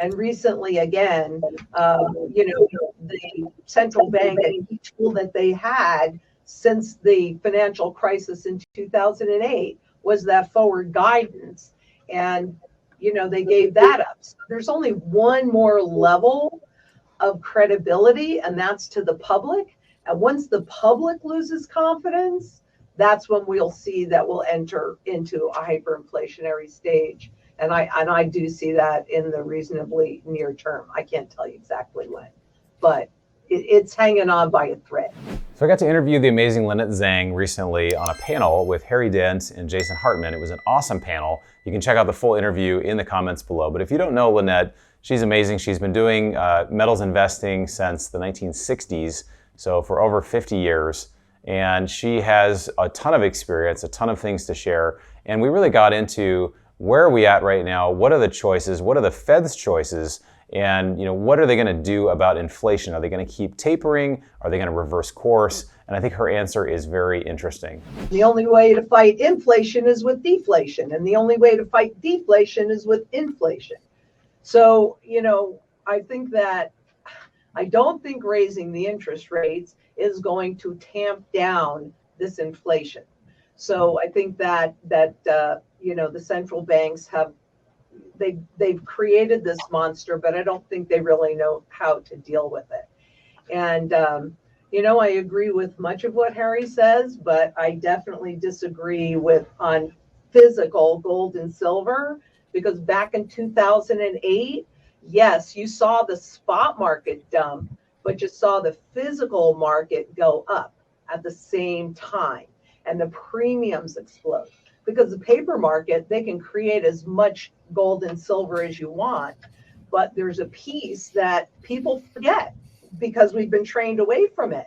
And recently, again, the central bank, and each tool that they had since the financial crisis in 2008 was that forward guidance. And, they gave that up. So there's only one more level of credibility, and that's to the public. And once the public loses confidence, that's when we'll see that we'll enter into a hyperinflationary stage. And I do see that in the reasonably near term. I can't tell you exactly when, but it's hanging on by a thread. So I got to interview the amazing Lynette Zang recently on a panel with Harry Dent and Jason Hartman. It was an awesome panel. You can check out the full interview in the comments below. But if you don't know Lynette, she's amazing. She's been doing metals investing since the 1960s, so for over 50 years. And she has a ton of experience, a ton of things to share. And we really got into where are we at right now? What are the choices? What are the Fed's choices? And what are they going to do about inflation? Are they going to keep tapering? Are they going to reverse course? And I think her answer is very interesting. The only way to fight inflation is with deflation, and the only way to fight deflation is with inflation. So, I think that I don't think raising the interest rates is going to tamp down this inflation. So I think that the central banks they've created this monster, but I don't think they really know how to deal with it. And I agree with much of what Harry says, but I definitely disagree on physical gold and silver, because back in 2008, yes, you saw the spot market dump, but you saw the physical market go up at the same time, and the premiums explode. Because the paper market, they can create as much gold and silver as you want, but there's a piece that people forget because we've been trained away from it.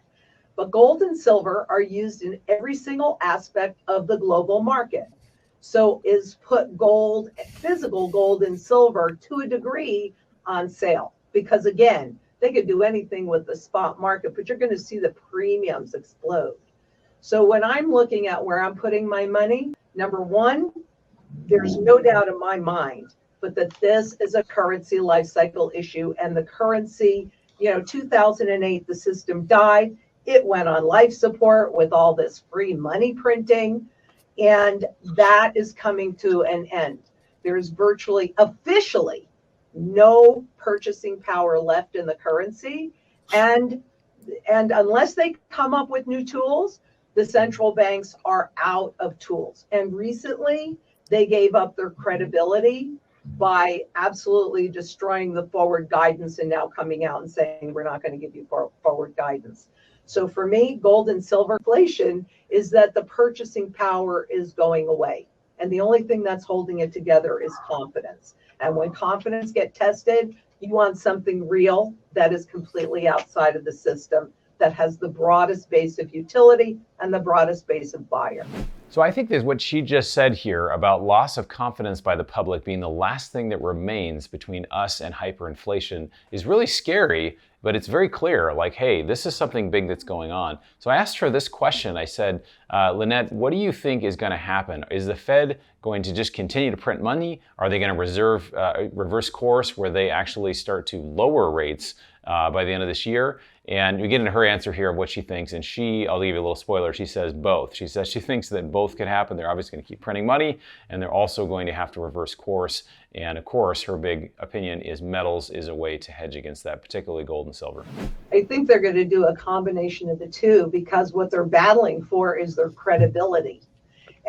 But gold and silver are used in every single aspect of the global market. So is put gold, physical gold and silver to a degree on sale, because again, they could do anything with the spot market, but you're going to see the premiums explode. So when I'm looking at where I'm putting my money, number one, there's no doubt in my mind, but that this is a currency life cycle issue, and the currency, 2008, the system died. It went on life support with all this free money printing, and that is coming to an end. There's virtually officially no purchasing power left in the currency. And unless they come up with new tools, the central banks are out of tools. And recently, they gave up their credibility by absolutely destroying the forward guidance and now coming out and saying, we're not going to give you forward guidance. So for me, gold and silver inflation is that the purchasing power is going away. And the only thing that's holding it together is confidence. And when confidence gets tested, you want something real that is completely outside of the system, that has the broadest base of utility and the broadest base of buyer. So I think that what she just said here about loss of confidence by the public being the last thing that remains between us and hyperinflation is really scary, but it's very clear, like, hey, this is something big that's going on. So I asked her this question. I said, Lynette, what do you think is going to happen? Is the Fed going to just continue to print money? Are they going to reverse course where they actually start to lower rates by the end of this year? And we get into her answer here of what she thinks, and I'll give you a little spoiler, she says both. She says she thinks that both could happen. They're obviously going to keep printing money, and they're also going to have to reverse course. And of course, her big opinion is metals is a way to hedge against that, particularly gold and silver. I think they're going to do a combination of the two, because what they're battling for is their credibility.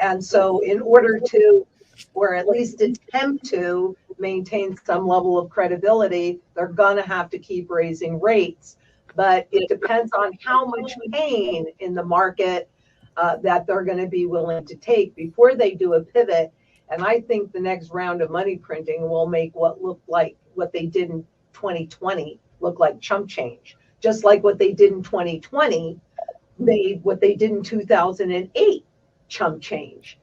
And so in order to, or at least attempt to maintain some level of credibility, they're going to have to keep raising rates. But it depends on how much pain in the market that they're going to be willing to take before they do a pivot. And I think the next round of money printing will make what looked like what they did in 2020 look like chump change. Just like what they did in 2020 made what they did in 2008 chump change.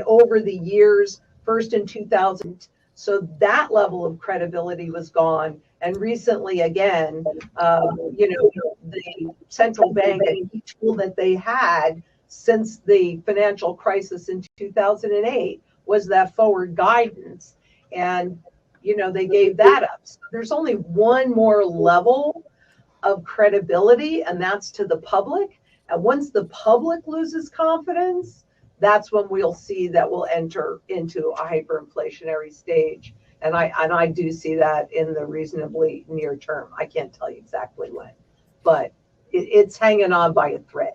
Over the years, first in 2000, so that level of credibility was gone. And recently, again, the central bank and each tool that they had since the financial crisis in 2008 was that forward guidance. And, they gave that up. So there's only one more level of credibility, and that's to the public. And once the public loses confidence, that's when we'll see that we'll enter into a hyperinflationary stage. And I do see that in the reasonably near term. I can't tell you exactly when, but it's hanging on by a thread.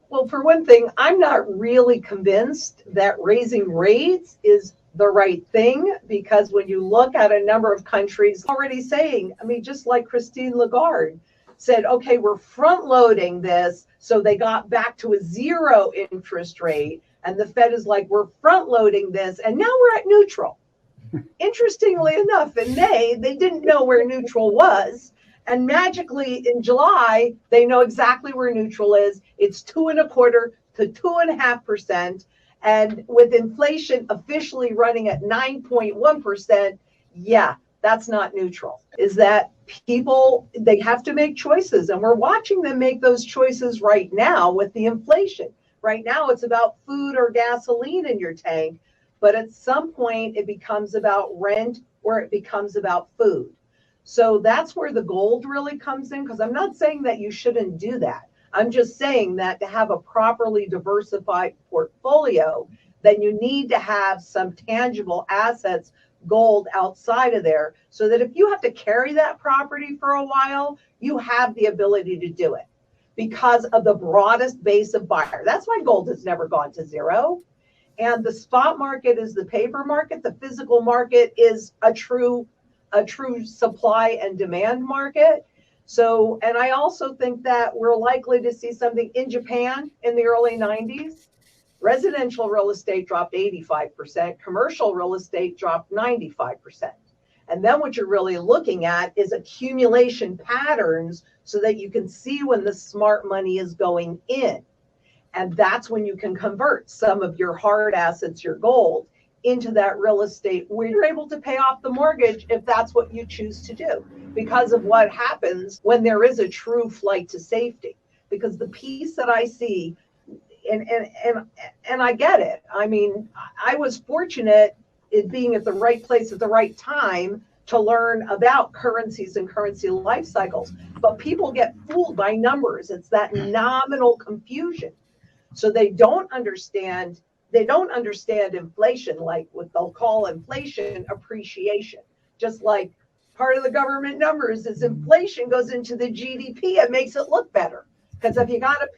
Well, for one thing, I'm not really convinced that raising rates is the right thing, because when you look at a number of countries already saying, just like Christine Lagarde said, okay, we're front loading this. So they got back to a 0 interest rate. And the Fed is like, we're front loading this. And now we're at neutral. Interestingly enough, in May, they didn't know where neutral was. And magically in July, they know exactly where neutral is. It's 2.25% to 2.5%. And with inflation officially running at 9.1%, yeah, that's not neutral. Is that people, they have to make choices. And we're watching them make those choices right now with the inflation. Right now, it's about food or gasoline in your tank. But at some point, it becomes about rent or it becomes about food. So that's where the gold really comes in, because I'm not saying that you shouldn't do that. I'm just saying that to have a properly diversified portfolio, then you need to have some tangible assets, gold outside of there, so that if you have to carry that property for a while, you have the ability to do it because of the broadest base of buyer. That's why gold has never gone to 0. And the spot market is the paper market. The physical market is a true supply and demand market. So, and I also think that we're likely to see something in Japan in the early 90s. Residential real estate dropped 85%, commercial real estate dropped 95%. And then what you're really looking at is accumulation patterns so that you can see when the smart money is going in. And that's when you can convert some of your hard assets, your gold, into that real estate where you're able to pay off the mortgage if that's what you choose to do, because of what happens when there is a true flight to safety. Because the piece that I see, and I get it. I was fortunate in being at the right place at the right time to learn about currencies and currency life cycles. But people get fooled by numbers. It's that nominal confusion. So they don't understand inflation, like what they'll call inflation appreciation. Just like part of the government numbers is inflation goes into the GDP and makes it look better. Because if you got to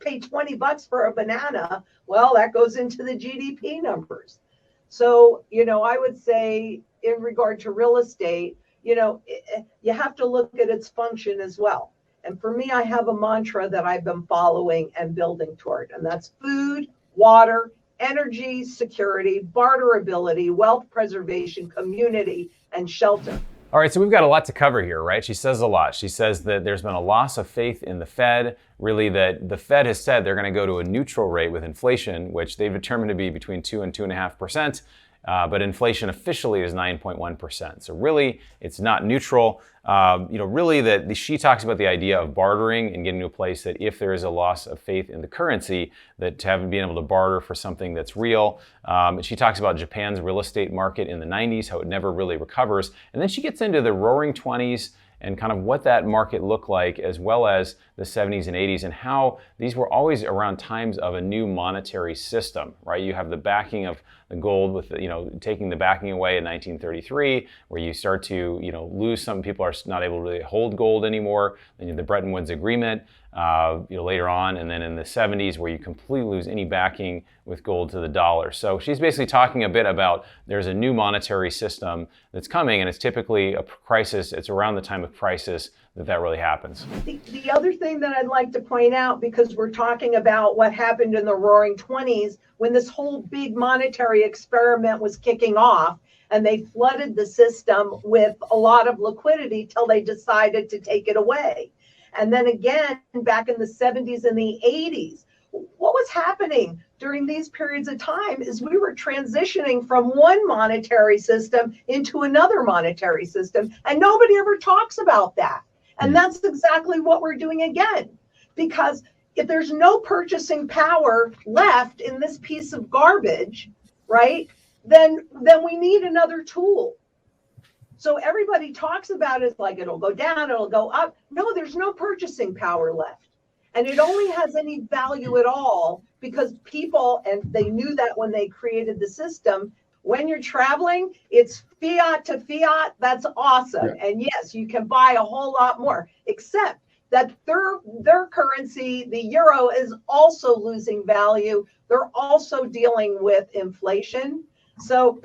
pay $20 for a banana, well, that goes into the GDP numbers. So, I would say in regard to real estate, you have to look at its function as well. And for me, I have a mantra that I've been following and building toward, and that's food, water, energy, security, barterability, wealth preservation, community, and shelter. All right, so we've got a lot to cover here, right? She says a lot. She says that there's been a loss of faith in the Fed, really that the Fed has said they're going to go to a neutral rate with inflation, which they've determined to be between 2 and 2.5%. But inflation officially is 9.1%. So really, it's not neutral. Really, she talks about the idea of bartering and getting to a place that if there is a loss of faith in the currency, that to have being able to barter for something that's real. She talks about Japan's real estate market in the 90s, how it never really recovers. And then she gets into the roaring 20s and kind of what that market looked like, as well as the 70s and 80s, and how these were always around times of a new monetary system, right? You have the backing of the gold with, taking the backing away in 1933, where you start to, lose. Some people are not able to really hold gold anymore. Then the Bretton Woods Agreement, later on, and then in the 70s, where you completely lose any backing with gold to the dollar. So she's basically talking a bit about there's a new monetary system that's coming, and it's typically a crisis. It's around the time of crisis that really happens. The other thing that I'd like to point out, because we're talking about what happened in the roaring 20s, when this whole big monetary experiment was kicking off, and they flooded the system with a lot of liquidity till they decided to take it away. And then again, back in the 70s and the 80s, what was happening during these periods of time is we were transitioning from one monetary system into another monetary system, and nobody ever talks about that. And that's exactly what we're doing again, because if there's no purchasing power left in this piece of garbage, right, then we need another tool. So everybody talks about it like it'll go down, it'll go up. No, there's no purchasing power left. And it only has any value at all because people, and they knew that when they created the system, when you're traveling, it's fiat to fiat. That's awesome. Yeah. And yes, you can buy a whole lot more, except that their currency, the euro, is also losing value. They're also dealing with inflation. So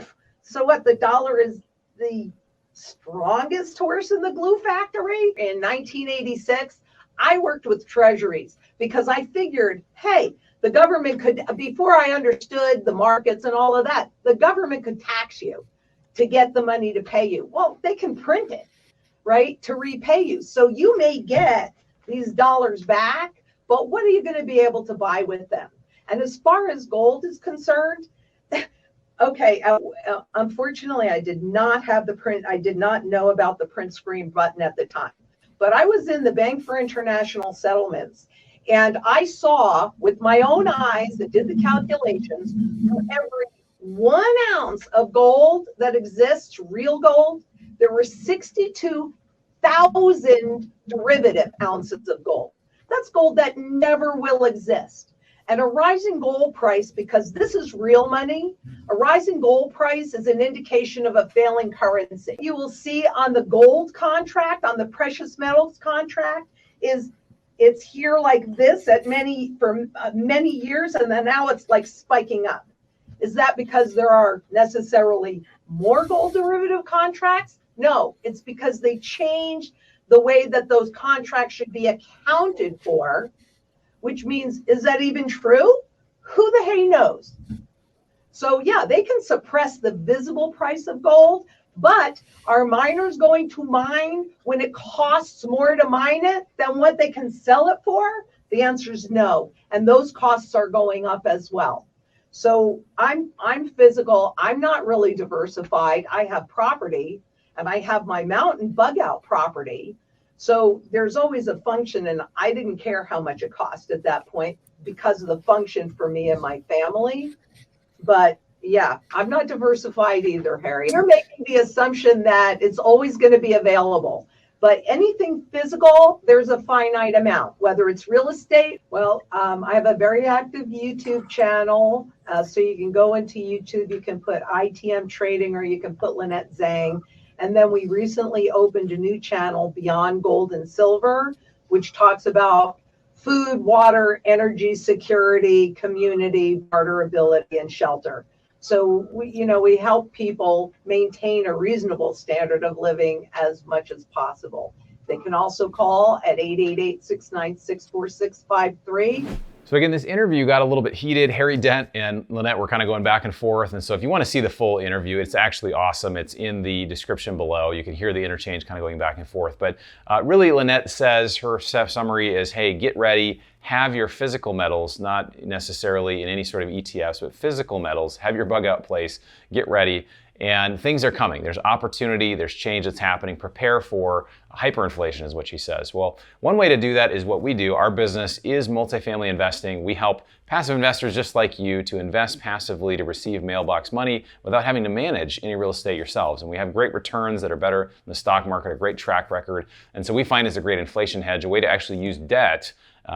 what, the dollar is the strongest horse in the glue factory? In 1986, I worked with treasuries because I figured, hey, the government could, before I understood the markets and all of that, the government could tax you to get the money to pay you. Well, they can print it, right, to repay you. So you may get these dollars back, but what are you going to be able to buy with them? And as far as gold is concerned, okay, unfortunately, I did not have the print. I did not know about the print screen button at the time. But I was in the Bank for International Settlements, and I saw with my own eyes that did the calculations, for every 1 ounce of gold that exists, real gold, there were 62,000 derivative ounces of gold. That's gold that never will exist. And a rising gold price, because this is real money, a rising gold price is an indication of a failing currency. You will see on the gold contract, on the precious metals contract, it's here like this for many years, and then now it's like spiking up. Is that because there are necessarily more gold derivative contracts? No, it's because they changed the way that those contracts should be accounted for. Which means, is that even true? Who the hey knows? So yeah, they can suppress the visible price of gold, but are miners going to mine when it costs more to mine it than what they can sell it for? The answer is no. And those costs are going up as well. So I'm physical. I'm not really diversified. I have property, and I have my mountain bug out property. So there's always a function, and I didn't care how much it cost at that point because of the function for me and my family. But yeah, I'm not diversified either, Harry. You're making the assumption that it's always going to be available. But anything physical, there's a finite amount, whether it's real estate. Well, I have a very active YouTube channel. So you can go into YouTube, you can put ITM Trading, or you can put Lynette Zang. And then we recently opened a new channel, Beyond Gold and Silver, which talks about food, water, energy security, community, barterability, and shelter. So we help people maintain a reasonable standard of living as much as possible. They can also call at 888-696-4653. So again, this interview got a little bit heated. Harry Dent and Lynette were kind of going back and forth. And so if you want to see the full interview, it's actually awesome. It's in the description below. You can hear the interchange kind of going back and forth. But really, Lynette says her summary is, hey, get ready, have your physical metals, not necessarily in any sort of ETFs, but physical metals, have your bug out place, get ready. And things are coming. There's opportunity, there's change that's happening. Prepare for hyperinflation is what she says. Well, one way to do that is what we do. Our business is multifamily investing. We help passive investors just like you to invest passively to receive mailbox money without having to manage any real estate yourselves. And we have great returns that are better than the stock market, a great track record. And so we find it's a great inflation hedge, a way to actually use debt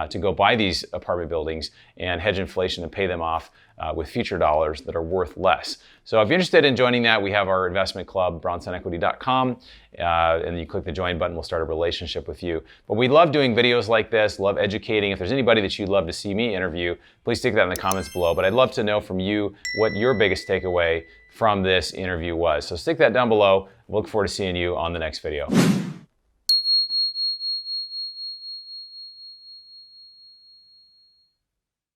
to go buy these apartment buildings and hedge inflation and pay them off with future dollars that are worth less. So if you're interested in joining that, we have our investment club, bronsonequity.com, and you click the join button, we'll start a relationship with you. But we love doing videos like this, love educating. If there's anybody that you'd love to see me interview, please stick that in the comments below. But I'd love to know from you what your biggest takeaway from this interview was. So stick that down below. Look forward to seeing you on the next video.